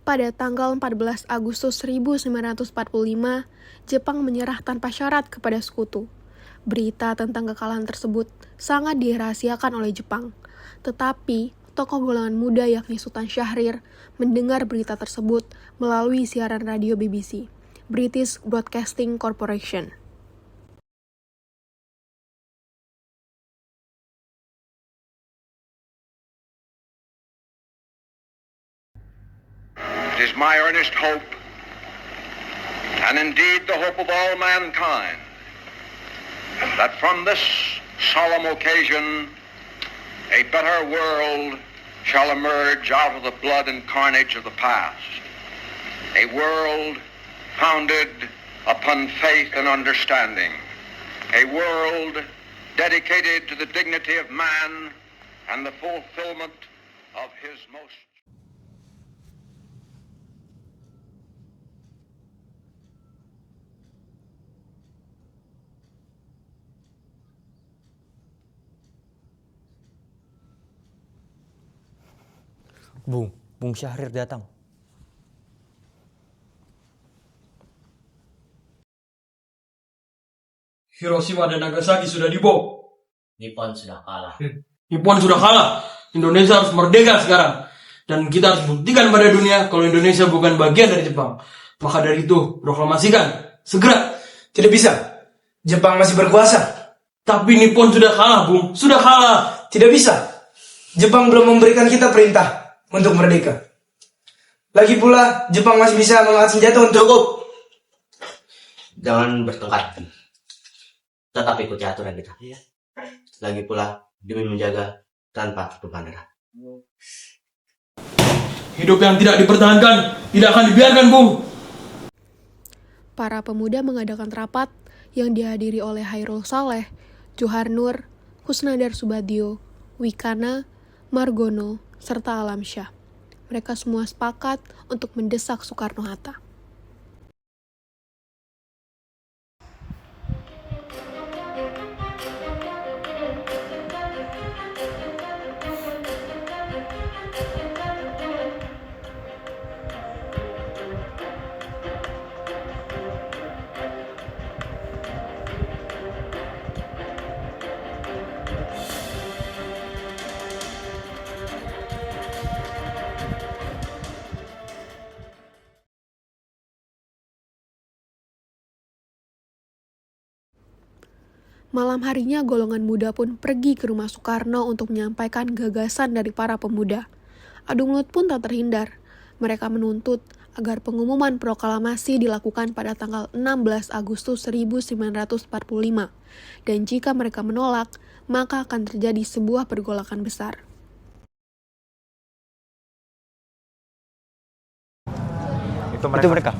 Pada tanggal 14 Agustus 1945, Jepang menyerah tanpa syarat kepada sekutu. Berita tentang kekalahan tersebut sangat dirahasiakan oleh Jepang. Tetapi, tokoh golongan muda yakni Sultan Syahrir mendengar berita tersebut melalui siaran radio BBC, British Broadcasting Corporation. It is my earnest hope, and indeed the hope of all mankind, that from this solemn occasion a better world shall emerge out of the blood and carnage of the past. A world founded upon faith and understanding. A world dedicated to the dignity of man and the fulfillment of his most... Bung Syahrir datang. Hiroshima dan Nagasaki sudah dibom. Nippon sudah kalah. Nippon sudah kalah. Indonesia harus merdeka sekarang. Dan kita harus buktikan pada dunia kalau Indonesia bukan bagian dari Jepang. Maka dari itu, proklamasikan. Segera. Tidak bisa. Jepang masih berkuasa. Tapi Nippon sudah kalah, Bung. Sudah kalah. Tidak bisa. Jepang belum memberikan kita perintah untuk merdeka. Lagi pula, Jepang masih bisa mengangkat senjata untuk... Cukup. Jangan bertengkar. Tetap ikuti aturan kita. Lagi pula, demi menjaga tanpa tumpahan darah. Hidup yang tidak dipertahankan tidak akan dibiarkan, Bung. Para pemuda mengadakan rapat yang dihadiri oleh Hairul Saleh, Johar Nur, Husnadar Subadio, Wikana, Margono, serta Alamsyah. Mereka semua sepakat untuk mendesak Soekarno-Hatta. Malam harinya golongan muda pun pergi ke rumah Soekarno untuk menyampaikan gagasan dari para pemuda. Adu mulut pun tak terhindar. Mereka menuntut agar pengumuman proklamasi dilakukan pada tanggal 16 Agustus 1945. Dan jika mereka menolak, maka akan terjadi sebuah pergolakan besar. Itu mereka.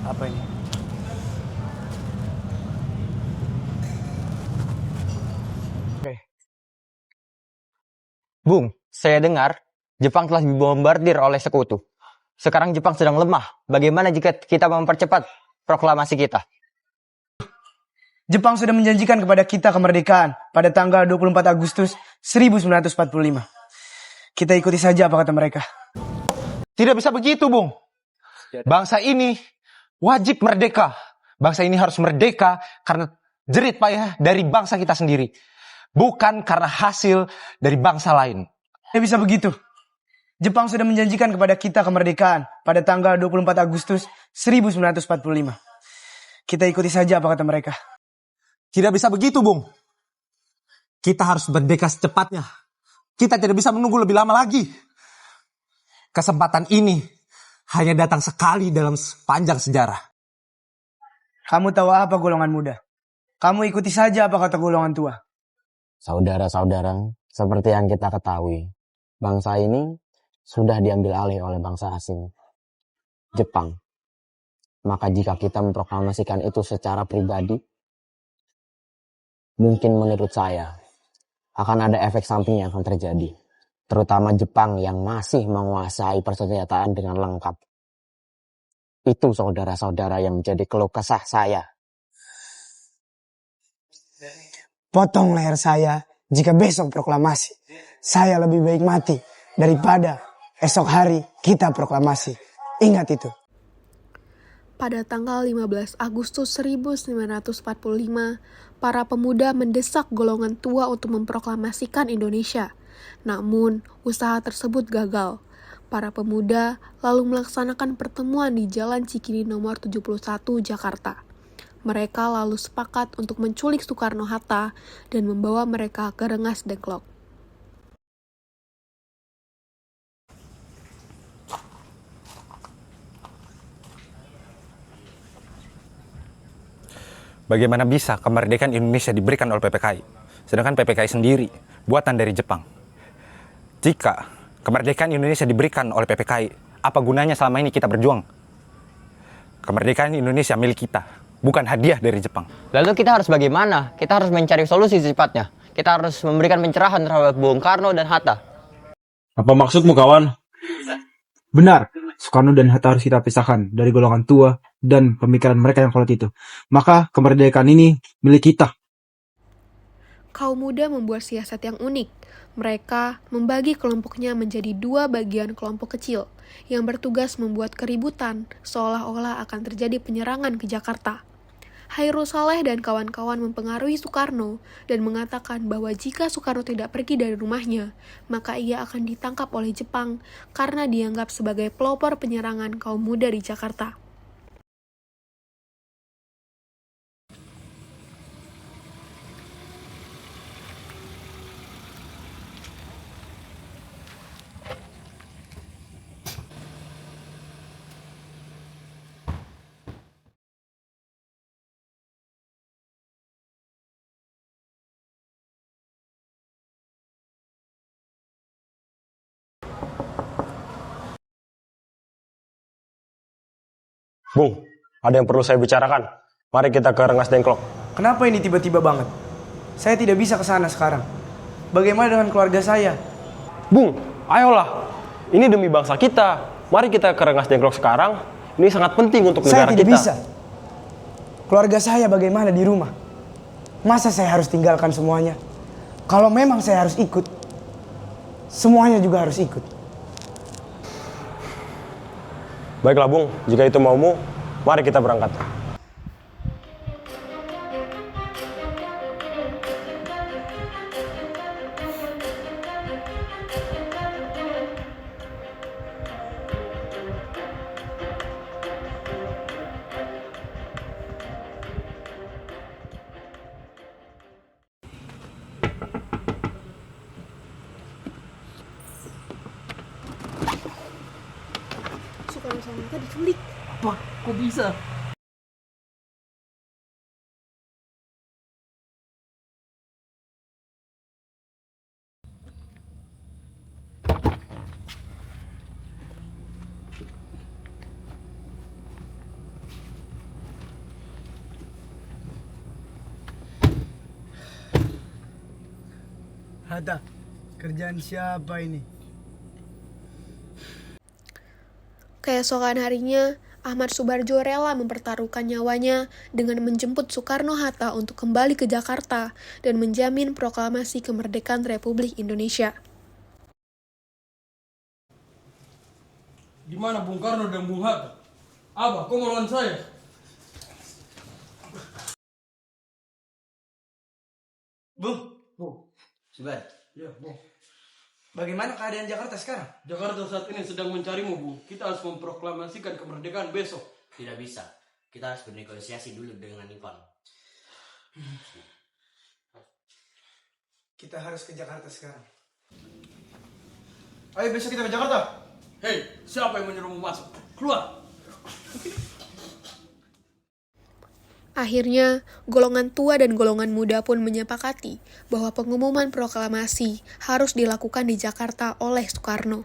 Apa ini? Bung, saya dengar Jepang telah dibombardir oleh sekutu. Sekarang Jepang sedang lemah. Bagaimana jika kita mempercepat proklamasi kita? Jepang sudah menjanjikan kepada kita kemerdekaan pada tanggal 24 Agustus 1945. Kita ikuti saja apa kata mereka. Tidak bisa begitu, Bung. Bangsa ini wajib merdeka. Bangsa ini harus merdeka karena jerit payah dari bangsa kita sendiri. Bukan karena hasil dari bangsa lain. Tidak bisa begitu. Jepang sudah menjanjikan kepada kita kemerdekaan pada tanggal 24 Agustus 1945. Kita ikuti saja apa kata mereka. Tidak bisa begitu, Bung. Kita harus merdeka secepatnya. Kita tidak bisa menunggu lebih lama lagi. Kesempatan ini hanya datang sekali dalam sepanjang sejarah. Kamu tahu apa golongan muda? Kamu ikuti saja apa kata golongan tua. Saudara-saudara, seperti yang kita ketahui, bangsa ini sudah diambil alih oleh bangsa asing, Jepang. Maka jika kita memproklamasikan itu secara pribadi, mungkin menurut saya akan ada efek samping yang akan terjadi. Terutama Jepang yang masih menguasai persenjataan dengan lengkap. Itu saudara-saudara yang menjadi keluh kesah saya. potong leher saya jika besok proklamasi. Saya lebih baik mati daripada esok hari kita proklamasi. Ingat itu. Pada tanggal 15 Agustus 1945, para pemuda mendesak golongan tua untuk memproklamasikan Indonesia. Namun, usaha tersebut gagal. Para pemuda lalu melaksanakan pertemuan di Jalan Cikini nomor 71 Jakarta. Mereka lalu sepakat untuk menculik Soekarno-Hatta dan membawa mereka ke Rengas Dengklok. Bagaimana bisa kemerdekaan Indonesia diberikan oleh PPKI, sedangkan PPKI sendiri buatan dari Jepang? Jika kemerdekaan Indonesia diberikan oleh PPKI, apa gunanya selama ini kita berjuang? Kemerdekaan Indonesia milik kita, bukan hadiah dari Jepang. Lalu kita harus bagaimana? Kita harus mencari solusi secepatnya. Kita harus memberikan pencerahan terhadap Bung Karno dan Hatta. Apa maksudmu, kawan? Benar, Soekarno dan Hatta harus kita pisahkan dari golongan tua dan pemikiran mereka yang kolot itu. Maka kemerdekaan ini milik kita. Kaum muda membuat siasat yang unik. Mereka membagi kelompoknya menjadi 2 bagian kelompok kecil yang bertugas membuat keributan seolah-olah akan terjadi penyerangan ke Jakarta. Hairul Saleh dan kawan-kawan mempengaruhi Soekarno dan mengatakan bahwa jika Soekarno tidak pergi dari rumahnya, maka ia akan ditangkap oleh Jepang karena dianggap sebagai pelopor penyerangan kaum muda di Jakarta. Bung, ada yang perlu saya bicarakan. Mari kita ke Rengas Dengklok. Kenapa ini tiba-tiba banget? Saya tidak bisa ke sana sekarang. Bagaimana dengan keluarga saya? Bung, ayolah. Ini demi bangsa kita. Mari kita ke Rengas Dengklok sekarang. Ini sangat penting untuk negara kita. Saya tidak bisa. Keluarga saya bagaimana di rumah? Masa saya harus tinggalkan semuanya? Kalau memang saya harus ikut, semuanya juga harus ikut. Baiklah Bung, jika itu maumu, mari kita berangkat. Soekarno sama Hatta diculik. Apa? Kok bisa? Hatta, kerjaan siapa ini? Keesokan harinya, Ahmad Subarjo rela mempertaruhkan nyawanya dengan menjemput Soekarno-Hatta untuk kembali ke Jakarta dan menjamin proklamasi kemerdekaan Republik Indonesia. Di mana Bung Karno dan Bung Hatta? Apa? Kau mau lawan saya? Bung, Subar, Ya, Bung. bagaimana keadaan Jakarta sekarang? Jakarta saat ini sedang mencarimu, Bung. Kita harus memproklamasikan kemerdekaan besok. tidak bisa. Kita harus bernegosiasi dulu dengan Nippon. Kita harus ke Jakarta sekarang. Ayo besok kita ke Jakarta. Hei, siapa yang menyuruhmu masuk? Keluar! Akhirnya, golongan tua dan golongan muda pun menyepakati bahwa pengumuman proklamasi harus dilakukan di Jakarta oleh Soekarno.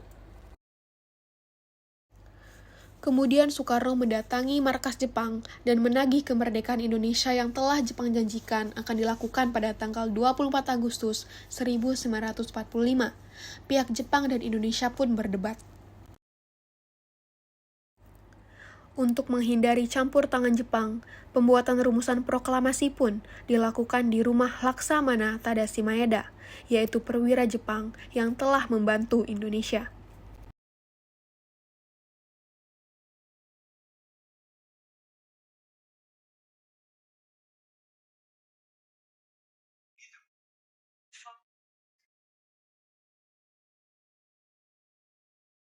Kemudian Soekarno mendatangi markas Jepang dan menagih kemerdekaan Indonesia yang telah Jepang janjikan akan dilakukan pada tanggal 24 Agustus 1945. Pihak Jepang dan Indonesia pun berdebat. Untuk menghindari campur tangan Jepang, pembuatan rumusan proklamasi pun dilakukan di rumah Laksamana Tadashi Maeda, yaitu perwira Jepang yang telah membantu Indonesia.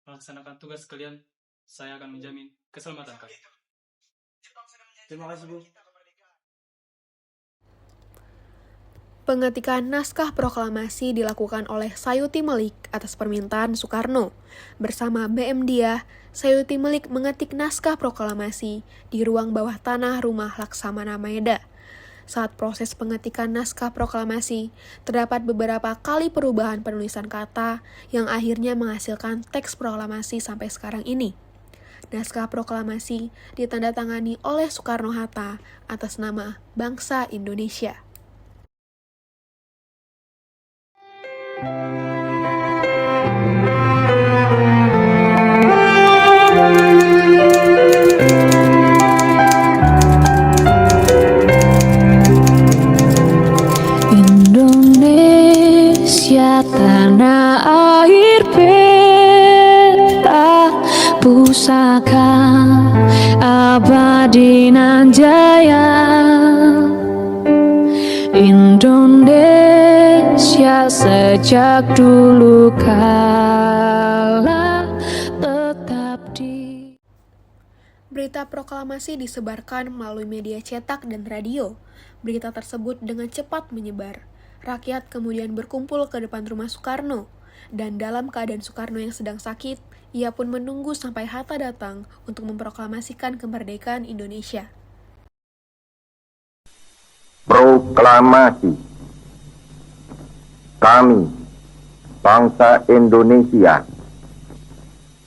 Melaksanakan tugas kalian, saya akan menjamin keselamatan kalian. Terima kasih, Bu. Pengetikan naskah proklamasi dilakukan oleh Sayuti Melik atas permintaan Soekarno. Bersama BM Diah, Sayuti Melik mengetik naskah proklamasi di ruang bawah tanah rumah Laksamana Maeda. Saat proses pengetikan naskah proklamasi, terdapat beberapa kali perubahan penulisan kata yang akhirnya menghasilkan teks proklamasi sampai sekarang ini. Naskah proklamasi ditandatangani oleh Soekarno-Hatta atas nama bangsa Indonesia. Indonesia tanah air peta pusaka abadi nan jaya. Indonesia sejak dulu kala tetap di. Berita proklamasi disebarkan melalui media cetak dan radio. Berita tersebut dengan cepat menyebar. Rakyat kemudian berkumpul ke depan rumah Soekarno. Dan dalam keadaan Soekarno yang sedang sakit, ia pun menunggu sampai Hatta datang untuk memproklamasikan kemerdekaan Indonesia. Proklamasi. Kami, bangsa Indonesia,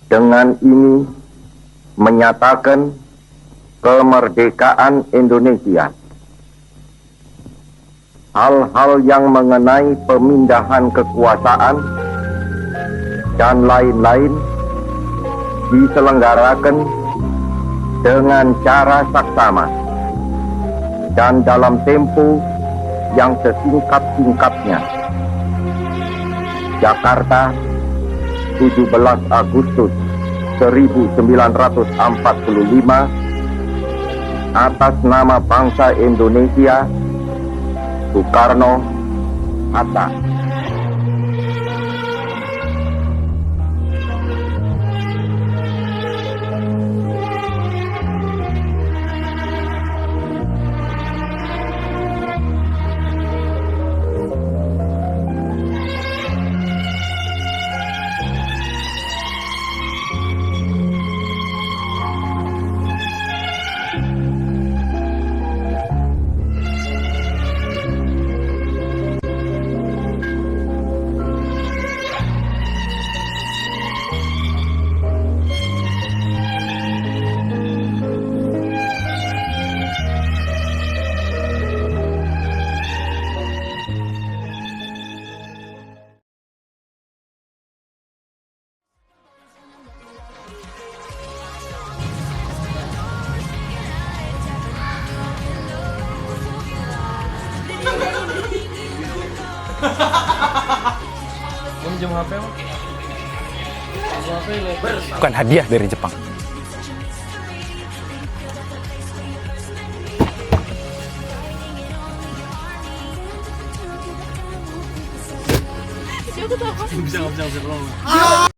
dengan ini menyatakan kemerdekaan Indonesia. Hal-hal yang mengenai pemindahan kekuasaan dan lain-lain diselenggarakan dengan cara saksama dan dalam tempo yang sesingkat-singkatnya. Jakarta, 17 Agustus 1945, atas nama bangsa Indonesia, Soekarno Hatta. Bukan hadiah dari Jepang. Bisa.